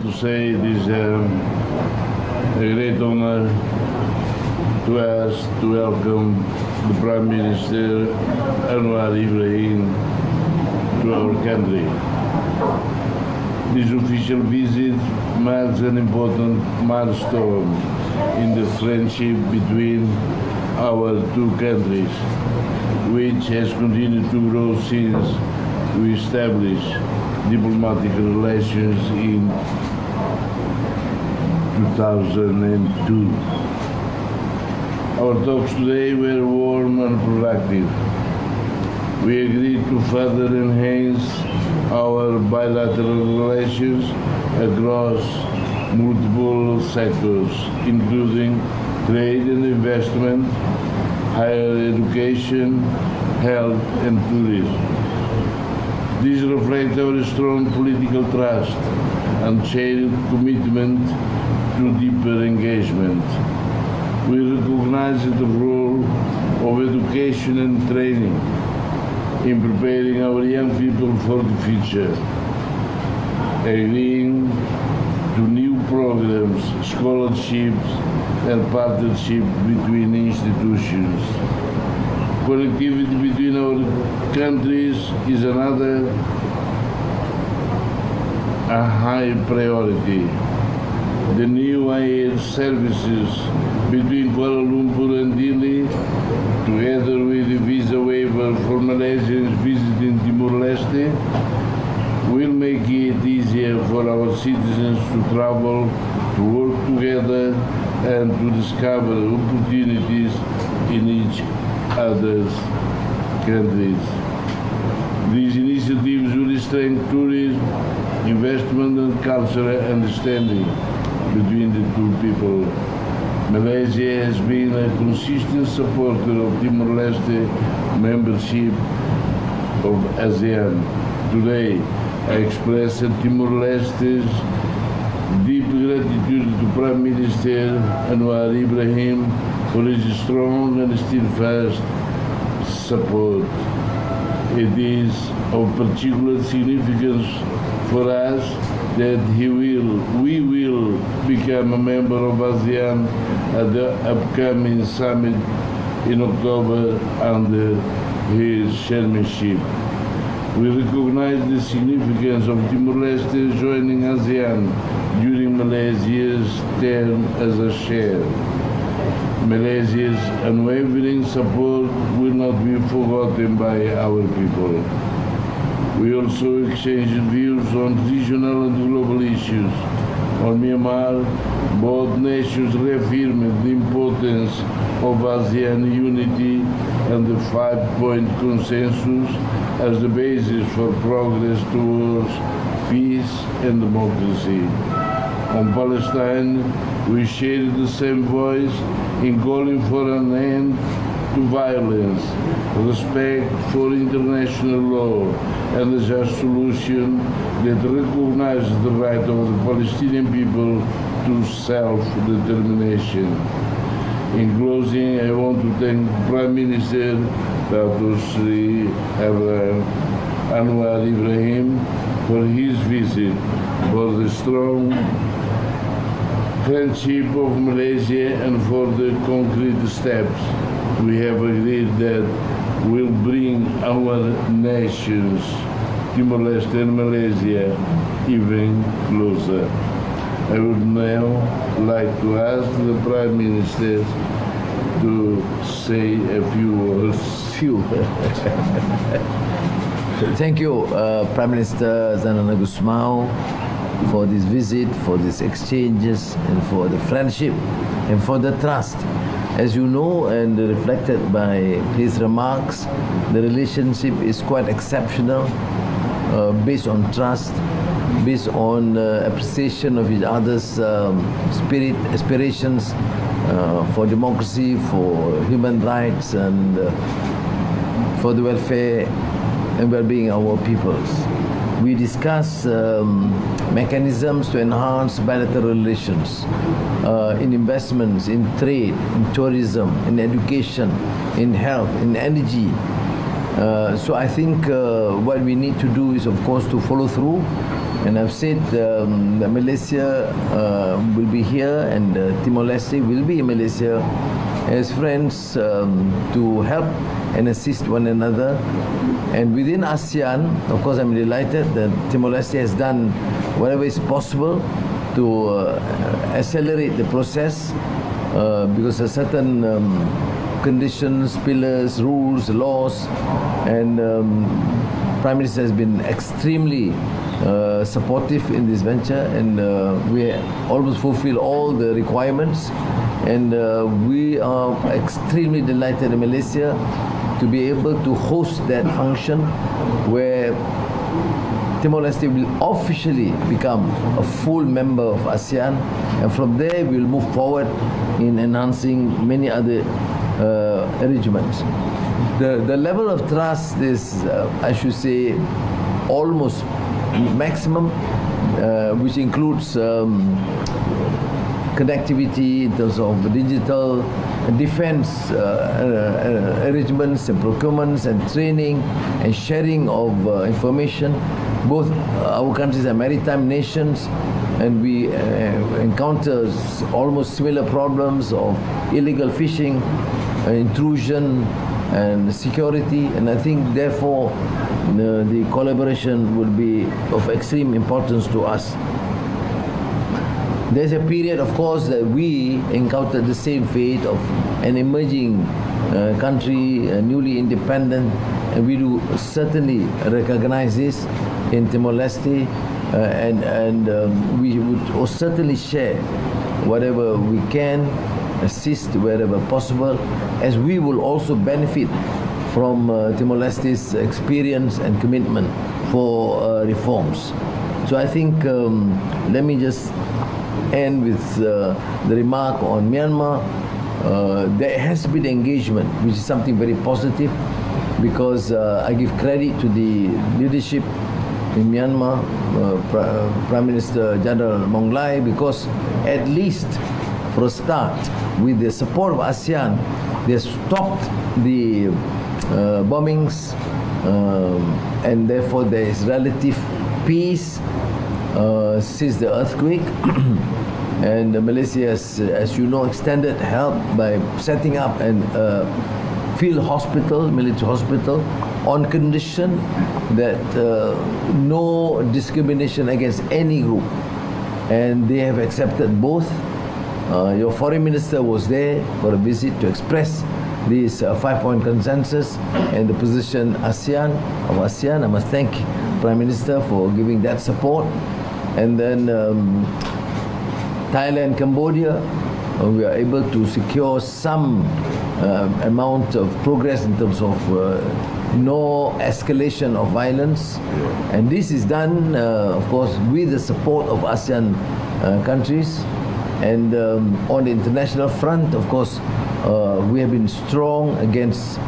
to say it is a great honor to us to welcome the Prime Minister Anwar Ibrahim to our country. This official visit marks an important milestone in the friendship between our two countries, which has continued to grow since we established diplomatic relations in 2002. Our talks today were warm and productive. We agreed to further enhance our bilateral relations across multiple sectors, including trade and investment, higher education, health, and tourism. This reflects our strong political trust and shared commitment to deeper engagement. We recognize the role of education and training in preparing our young people for the future, agreeing to new programs, scholarships, and partnership between institutions. Connectivity between our countries is another a high priority. The new air services between Kuala Lumpur and Delhi, together with the visa waiver for Malaysians visiting Timor-Leste, will make it easier for our citizens to travel, to work together, and to discover opportunities in each other's countries. These initiatives will strengthen tourism, investment, and cultural understanding between the two people. Malaysia has been a consistent supporter of Timor-Leste membership of ASEAN. Today, I express Timor-Leste's deep gratitude to Prime Minister Anwar Ibrahim for his strong and steadfast support. It is of particular significance for us that we will become a member of ASEAN at the upcoming summit in October under his chairmanship. We recognize the significance of Timor-Leste joining ASEAN during Malaysia's term as a chair. Malaysia's unwavering support will not be forgotten by our people. We also exchanged views on regional and global issues. On Myanmar, both nations reaffirmed the importance of ASEAN unity and the five-point consensus as the basis for progress towards peace and democracy. On Palestine, we shared the same voice in calling for an end to violence, respect for international law, and a just solution that recognizes the right of the Palestinian people to self-determination. In closing, I want to thank Prime Minister Dr. Sri Anwar Ibrahim for his visit, for the strong friendship of Malaysia, and for the concrete steps we have agreed that will bring our nations, Timor-Leste and Malaysia, even closer. I would now like to ask the Prime Minister to say a few words. Thank you, Prime Minister Xanana Gusmao, for this visit, for these exchanges, and for the friendship, and for the trust. As you know, and reflected by his remarks, the relationship is quite exceptional, based on trust, based on appreciation of each other's spirit, aspirations for democracy, for human rights, and for the welfare and well-being of our peoples. We discuss mechanisms to enhance bilateral relations in investments, in trade, in tourism, in education, in health, in energy. So I think what we need to do is, of course, to follow through And I've said that Malaysia will be here, and Timor-Leste will be in Malaysia as friends to help and assist one another. And within ASEAN, of course, I'm delighted that Timor-Leste has done whatever is possible to accelerate the process because of certain conditions, pillars, rules, laws, and Prime Minister has been extremely supportive in this venture, and we almost fulfill all the requirements, and we are extremely delighted in Malaysia to be able to host that function where Timor-Leste will officially become a full member of ASEAN, and from there we'll move forward in enhancing many other arrangements. The level of trust is, I should say, almost maximum, which includes connectivity in terms of digital defense arrangements and procurements and training and sharing of information. Both our countries are maritime nations, and we encounter almost similar problems of illegal fishing, intrusion, and security, and I think therefore the collaboration will be of extreme importance to us. There's a period, of course, that we encountered the same fate of an emerging country, newly independent, and we do certainly recognize this in Timor-Leste, and we would certainly share whatever we can, assist wherever possible, as we will also benefit from Timor-Leste's experience and commitment for reforms. So I think let me just end with the remark on Myanmar. There has been engagement, which is something very positive, because I give credit to the leadership in Myanmar, Prime Minister General Monglai, because at least for a start, with the support of ASEAN, they stopped the bombings, and therefore there is relative peace since the earthquake. And Malaysia has, as you know, extended help by setting up a field hospital, military hospital, on condition that no discrimination against any group. And they have accepted both. Your foreign minister was there for a visit to express this 5-point consensus and the position of ASEAN. I must thank Prime Minister for giving that support. And then Thailand, Cambodia, we are able to secure some amount of progress in terms of no escalation of violence. And this is done, of course, with the support of ASEAN countries. And on the international front, of course, we have been strong against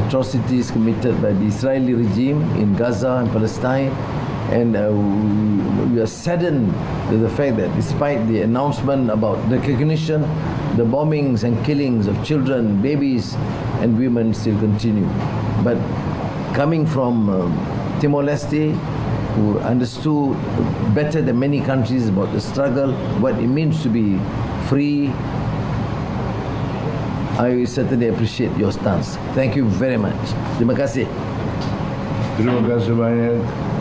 atrocities committed by the Israeli regime in Gaza and Palestine. And we are saddened to the fact that despite the announcement about recognition, the bombings and killings of children, babies, and women still continue. But coming from Timor-Leste, who understood better than many countries about the struggle, what it means to be free, I certainly appreciate your stance. Thank you very much. Terima kasih. Terima kasih banyak.